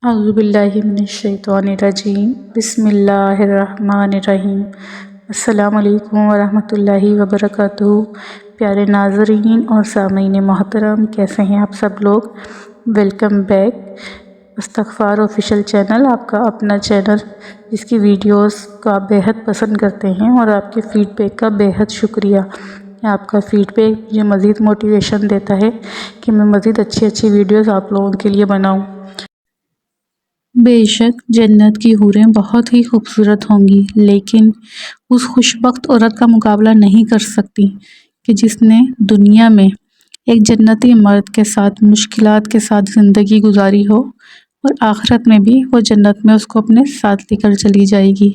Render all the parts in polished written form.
اعوذ باللہ من الشیطان الرجیم بسم اللہ الرحمن الرحیم۔ السلام علیکم ورحمۃ اللہ وبرکاتہ۔ پیارے ناظرین اور سامعین محترم، کیسے ہیں آپ سب لوگ؟ ویلکم بیک استغفار آفیشیل چینل، آپ کا اپنا چینل جس کی ویڈیوز کو آپ بیحد پسند کرتے ہیں، اور آپ کے فیڈ بیک کا بیحد شکریہ۔ آپ کا فیڈ بیک مجھے مزید موٹیویشن دیتا ہے کہ میں مزید اچھی ویڈیوز آپ لوگوں کے لیے بناؤں۔ بے شک جنت کی حوریں بہت ہی خوبصورت ہوں گی، لیکن اس خوشبخت عورت کا مقابلہ نہیں کر سکتی کہ جس نے دنیا میں ایک جنتی مرد کے ساتھ مشکلات کے ساتھ زندگی گزاری ہو، اور آخرت میں بھی وہ جنت میں اس کو اپنے ساتھ لے کر چلی جائے گی۔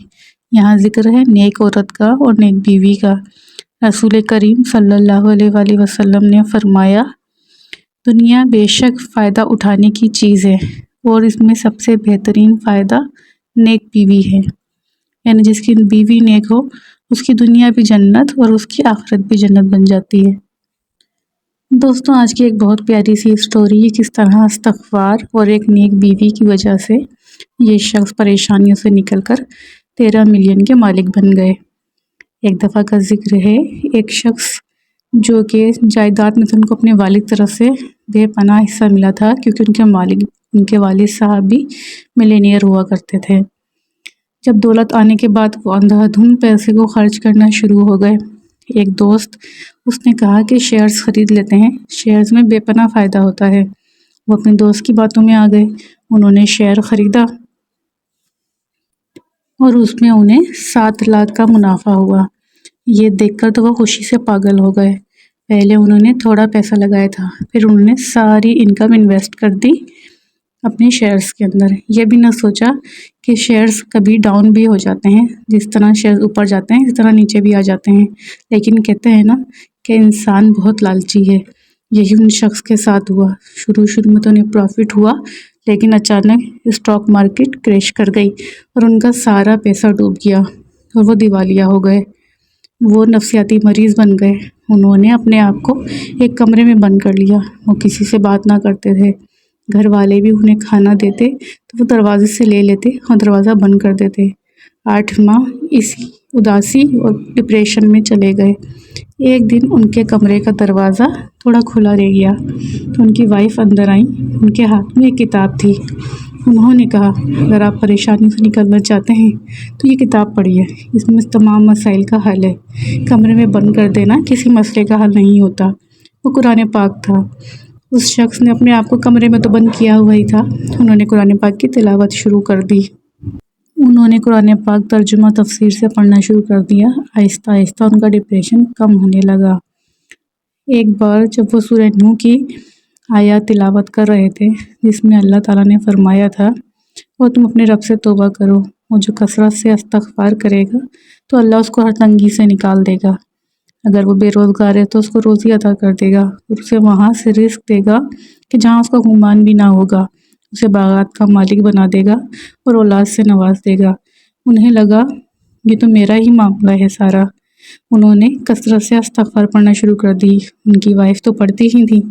یہاں ذکر ہے نیک عورت کا اور نیک بیوی کا۔ رسول کریم صلی اللہ علیہ وآلہ وسلم نے فرمایا، دنیا بے شک فائدہ اٹھانے کی چیز ہے، اور اس میں سب سے بہترین فائدہ نیک بیوی ہے، یعنی جس کی بیوی نیک ہو اس کی دنیا بھی جنت اور اس کی آخرت بھی جنت بن جاتی ہے۔ دوستوں، آج کی ایک بہت پیاری سی اسٹوری ہے، کس طرح استغفار اور ایک نیک بیوی کی وجہ سے یہ شخص پریشانیوں سے نکل کر 13 ملین کے مالک بن گئے۔ ایک دفعہ کا ذکر ہے، ایک شخص جو کہ جائیداد میں سے ان کو اپنے والد طرف سے بے پناہ حصہ ملا تھا، کیونکہ ان کے والد صاحب بھی ملینئر ہوا کرتے تھے۔ جب دولت آنے کے بعد وہ اندھا دھند پیسے کو خرچ کرنا شروع ہو گئے۔ ایک دوست اس نے کہا کہ شیئرز خرید لیتے ہیں، شیئرز میں بے پناہ فائدہ ہوتا ہے۔ وہ اپنے دوست کی باتوں میں آ گئے، انہوں نے شیئر خریدا اور اس میں انہیں 7 لاکھ کا منافع ہوا۔ یہ دیکھ کر تو وہ خوشی سے پاگل ہو گئے۔ پہلے انہوں نے تھوڑا پیسہ لگایا تھا، پھر انہوں نے ساری انکم انویسٹ کر دی اپنے شیئرز کے اندر۔ یہ بھی نہ سوچا کہ شیئرز کبھی ڈاؤن بھی ہو جاتے ہیں، جس طرح شیئرز اوپر جاتے ہیں اس طرح نیچے بھی آ جاتے ہیں، لیکن کہتے ہیں نا کہ انسان بہت لالچی ہے۔ یہی ان شخص کے ساتھ ہوا۔ شروع میں تو انہیں پروفٹ ہوا، لیکن اچانک اسٹاک مارکیٹ کریش کر گئی اور ان کا سارا پیسہ ڈوب گیا اور وہ دیوالیہ ہو گئے۔ وہ نفسیاتی مریض بن گئے۔ انہوں نے اپنے آپ کو ایک کمرے میں بند کر لیا۔ وہ کسی سے بات نہ کرتے تھے۔ گھر والے بھی انہیں کھانا دیتے تو وہ دروازے سے لے لیتے اور دروازہ بند کر دیتے۔ 8 ماہ اسی اداسی اور ڈپریشن میں چلے گئے۔ ایک دن ان کے کمرے کا دروازہ تھوڑا کھلا رہ گیا تو ان کی وائف اندر آئیں۔ ان کے ہاتھ میں ایک کتاب تھی۔ انہوں نے کہا، اگر آپ پریشانی سے نکلنا چاہتے ہیں تو یہ کتاب پڑھیے، اس میں تمام مسائل کا حل ہے۔ کمرے میں بند کر دینا کسی مسئلے کا حل نہیں ہوتا۔ وہ قرآن پاک تھا۔ اس شخص نے اپنے آپ کو کمرے میں تو بند کیا ہوا ہی تھا۔ انہوں نے قرآن پاک کی تلاوت شروع کر دی۔ انہوں نے قرآن پاک ترجمہ تفسیر سے پڑھنا شروع کر دیا۔ آہستہ آہستہ ان کا ڈپریشن کم ہونے لگا۔ ایک بار جب وہ سورہ نوح کی آیات تلاوت کر رہے تھے، جس میں اللہ تعالیٰ نے فرمایا تھا، اور تم اپنے رب سے توبہ کرو، وہ جو کثرت سے استغفار کرے گا تو اللہ اس کو ہر تنگی سے نکال دے گا۔ اگر وہ بے روزگار ہے تو اس کو روزی عطا کر دے گا، اور اسے وہاں سے رزق دے گا کہ جہاں اس کا گمان بھی نہ ہوگا۔ اسے باغات کا مالک بنا دے گا اور اولاد سے نواز دے گا۔ انہیں لگا یہ تو میرا ہی معاملہ ہے سارا۔ انہوں نے کثرت سے استغفار پڑھنا شروع کر دی۔ ان کی وائف تو پڑھتی ہی تھی۔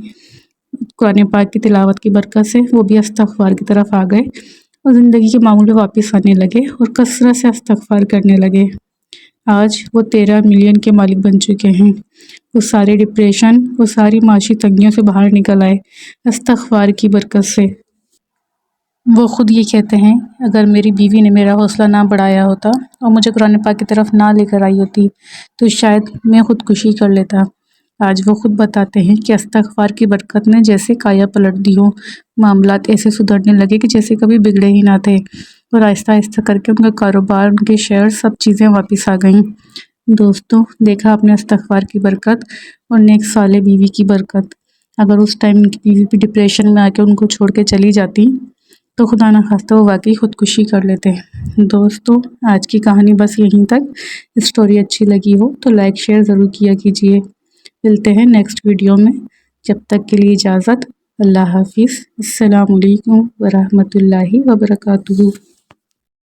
قرآن پاک کی تلاوت کی برکت سے وہ بھی استغفار کی طرف آ گئے اور زندگی کے معمول پہ واپس آنے لگے اور کثرت سے استغفار کرنے لگے۔ آج وہ 13 ملین کے مالک بن چکے ہیں۔ وہ سارے ڈپریشن، وہ ساری معاشی تنگیوں سے باہر نکل آئے استغفار کی برکت سے۔ وہ خود یہ کہتے ہیں، اگر میری بیوی نے میرا حوصلہ نہ بڑھایا ہوتا اور مجھے قرآن پاک کی طرف نہ لے کر آئی ہوتی تو شاید میں خودکشی کر لیتا۔ آج وہ خود بتاتے ہیں کہ استغفار کی برکت نے جیسے کایا پلٹ دی ہو، معاملات ایسے سدھرنے لگے کہ جیسے کبھی بگڑے ہی نہ تھے، اور آہستہ آہستہ کر کے ان کا کاروبار، ان کے شیئر، سب چیزیں واپس آ گئیں۔ دوستوں، دیکھا آپ نے استغفار کی برکت اور نیک صالح بیوی کی برکت۔ اگر اس ٹائم ان کی بیوی بھی ڈپریشن میں آ کے ان کو چھوڑ کے چلی جاتی تو خدا نہ خواستہ وہ واقعی خودکشی کر لیتے۔ دوستوں، آج کی کہانی بس یہیں تک۔ اسٹوری اچھی لگی ہو تو لائک شیئر ضرور کیا کیجیے۔ ملتے ہیں نیکسٹ ویڈیو میں، جب تک کے لیے اجازت۔ اللہ حافظ۔ السلام علیکم ورحمۃ اللہ وبرکاتہ۔